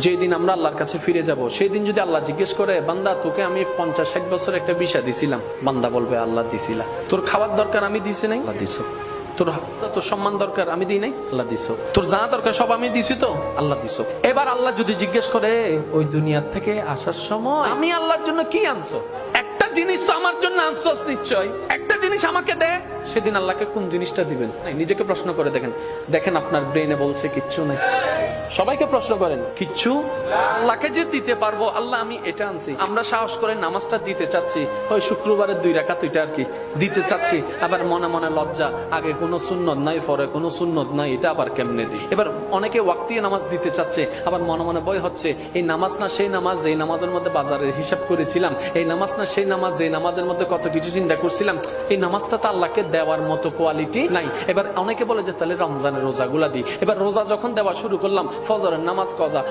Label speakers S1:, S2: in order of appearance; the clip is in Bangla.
S1: যেদিন আমরা আল্লাহর কাছে ফিরে যাব, সেই দিন যদি আল্লাহ জিজ্ঞেস করে, বান্দা তোকে আমি 50-60 বছর একটা বিষা দিছিলাম, বান্দা বলবে আল্লাহ দিছিলা। তোর খাওয়ার দরকার আমি দিছি নাই, আল্লাহ দিছো। তোর সম্মান দরকার আমি দিই নাই, আল্লাহ দিছো। তোর যা দরকার সব আমি দিছি তো, আল্লাহ দিছো। এবার আল্লাহ যদি জিজ্ঞেস করে, ওই দুনিয়ার থেকে আসার সময় আমি আল্লাহর জন্য কি আনছো? একটা জিনিস তো আমার জন্য আনছোস নিশ্চয়, একটা জিনিস আমাকে দে। সেদিন আল্লাহকে কোন জিনিসটা দিবেন? নিজেকে প্রশ্ন করে দেখেন, দেখেন আপনার ব্রেনে বলছে কিচ্ছু নাই। সবাইকে প্রশ্ন করেন, কিচ্ছু। আল্লাহকে যে দিতে পারবো, আল্লাহ আমি এটা আনছি। আমরা সাহস করে নামাজটা দিতে চাচ্ছি, ওই শুক্রবারের 2 রাকাত ওইটা আর কি দিতে চাচ্ছি, আবার মনে মনে লজ্জা, আগে কোনো সুন্নত নাই, পরে কোনো সুন্নত নাই, এটা আবার কেমনে দিই। এবার অনেকে ওয়াক্তিয়া নামাজ দিতে চাচ্ছে, আবার মনে মনে ভয় হচ্ছে, এই নামাজ না সেই নামাজ যেই নামাজের মধ্যে বাজারের হিসাব করেছিলাম, এই নামাজ না সেই নামাজ যেই নামাজের মধ্যে কত কিছু চিন্তা করছিলাম, এই নামাজটা তো আল্লাহকে দেওয়ার মতো কোয়ালিটি নাই। এবার অনেকে বলে যে তাহলে রমজানের রোজাগুলা দিই। এবার রোজা যখন দেওয়া শুরু করলাম, ফজরের নামাজ কজা,